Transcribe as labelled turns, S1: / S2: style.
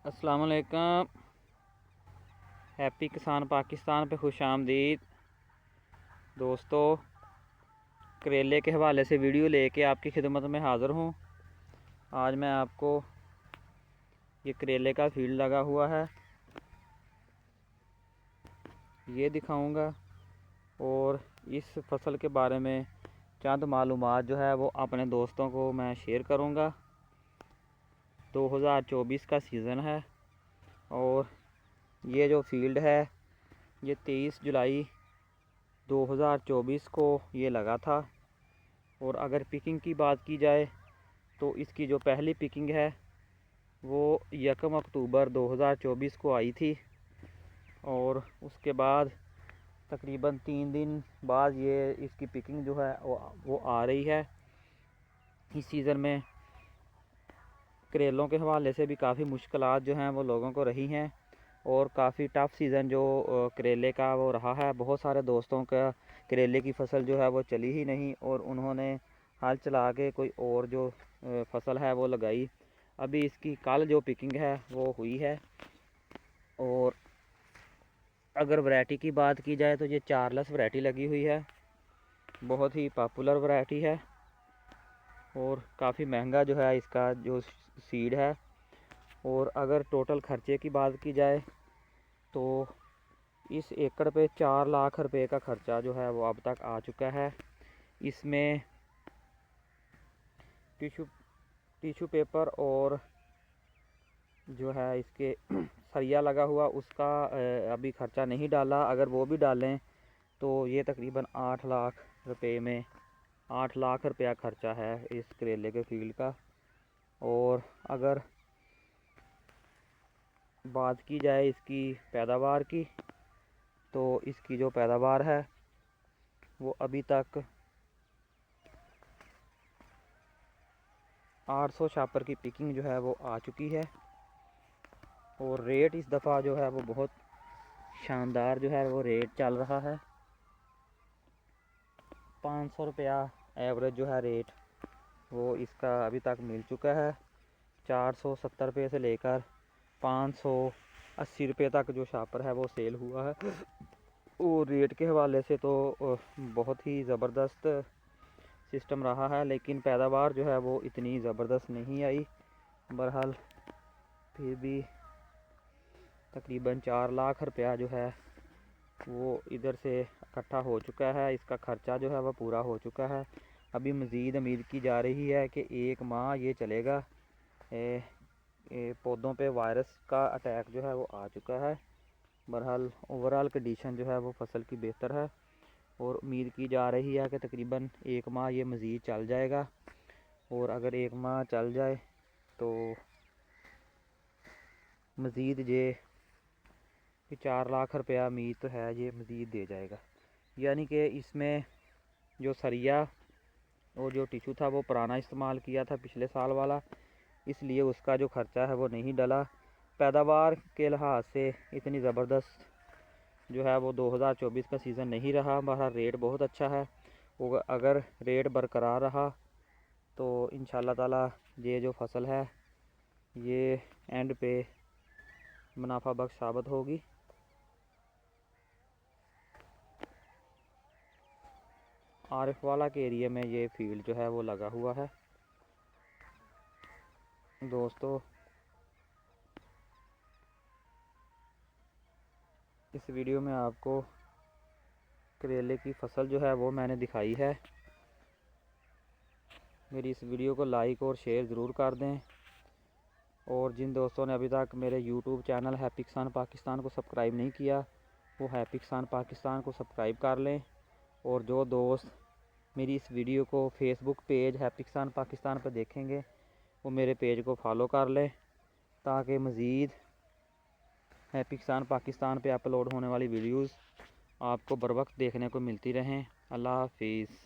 S1: अस्सलाम वालेकुम। हैप्पी किसान पाकिस्तान पे खुश आमदीद। दोस्तों, करेले के हवाले से वीडियो लेके आपकी खिदमत में हाज़िर हूँ। आज मैं आपको ये करेले का फील्ड लगा हुआ है ये दिखाऊंगा और इस फसल के बारे में चंद मालूमात जो है वो अपने दोस्तों को मैं शेयर करूंगा। 2024 का सीज़न है और ये जो फील्ड है ये 23 जुलाई 2024 को ये लगा था। और अगर पिकिंग की बात की जाए तो इसकी जो पहली पिकिंग है वो 1 अक्टूबर 2024 को आई थी और उसके बाद तकरीबन 3 दिन बाद ये इसकी पिकिंग जो है वो आ रही है। इस सीज़न में करेलों के हवाले से भी काफ़ी मुश्किलात जो हैं वो लोगों को रही हैं और काफ़ी टफ़ सीज़न जो करेले का वो रहा है। बहुत सारे दोस्तों का करेले की फ़सल जो है वो चली ही नहीं और उन्होंने हल चला के कोई और जो फ़सल है वो लगाई। अभी इसकी कल जो पिकिंग है वो हुई है और अगर वैरायटी की बात की जाए तो ये चार्ल्स वैरायटी लगी हुई है। बहुत ही पॉपुलर वैरायटी है और काफ़ी महंगा जो है इसका जो सीड है। और अगर टोटल खर्चे की बात की जाए तो इस एकड़ पे 4 लाख रुपए का खर्चा जो है वो अब तक आ चुका है। इसमें टिश्यू पेपर और जो है इसके सरिया लगा हुआ उसका अभी खर्चा नहीं डाला। अगर वो भी डालें तो ये तकरीबन 8 लाख रुपए में 8 लाख रुपया खर्चा है इस करेले के फील्ड का। और अगर बात की जाए इसकी पैदावार की तो इसकी जो पैदावार है वो अभी तक 800 छापर की पिकिंग जो है वो आ चुकी है। और रेट इस दफ़ा जो है वो बहुत शानदार जो है वो रेट चल रहा है। 500 रुपया एवरेज जो है रेट वो इसका अभी तक मिल चुका है। 470 रुपये से लेकर 580 रुपये तक जो शापर है वो सेल हुआ है। और रेट के हवाले से तो बहुत ही ज़बरदस्त सिस्टम रहा है, लेकिन पैदावार जो है वो इतनी ज़बरदस्त नहीं आई। बहरहाल फिर भी तकरीबन 4 लाख रुपया जो है वो इधर से इकट्ठा हो चुका है। इसका ख़र्चा जो है वह पूरा हो चुका है। अभी मज़ीद उम्मीद की जा रही है कि 1 माह ये चलेगा। पौधों पे वायरस का अटैक जो है वो आ चुका है। बहरहाल ओवरऑल कंडीशन जो है वो फसल की बेहतर है और उम्मीद की जा रही है कि तकरीबन 1 माह ये मज़ीद चल जाएगा। और अगर 1 माह चल जाए तो मज़ीद ये 4 लाख रुपया उम्मीद तो है ये मज़ीद दे जाएगा। यानी कि इसमें जो सरिया और जो टिश्यू था वो पुराना इस्तेमाल किया था पिछले साल वाला, इसलिए उसका जो ख़र्चा है वो नहीं डला। पैदावार के लिहाज से इतनी ज़बरदस्त जो है वो 2024 का सीज़न नहीं रहा। हमारा रेट बहुत अच्छा है। अगर रेट बरकरार रहा तो इंशाल्लाह ताला ये जो फसल है ये एंड पे मुनाफा बख्श साबित होगी। आरिफ वाला के एरिया में ये फील्ड जो है वो लगा हुआ है। दोस्तों, इस वीडियो में आपको करेले की फसल जो है वो मैंने दिखाई है। मेरी इस वीडियो को लाइक और शेयर ज़रूर कर दें और जिन दोस्तों ने अभी तक मेरे यूट्यूब चैनल हैप्पी किसान पाकिस्तान को सब्सक्राइब नहीं किया वो हैप्पी किसान पाकिस्तान को सब्सक्राइब कर लें। और जो दोस्त मेरी इस वीडियो को फेसबुक पेज हैप्पी किसान पाकिस्तान पर देखेंगे वो मेरे पेज को फॉलो कर लें ताकि मज़ीद हैप्पी किसान पाकिस्तान पे अपलोड होने वाली वीडियोस आपको बर वक्त देखने को मिलती रहें। अल्लाह हाफिज़।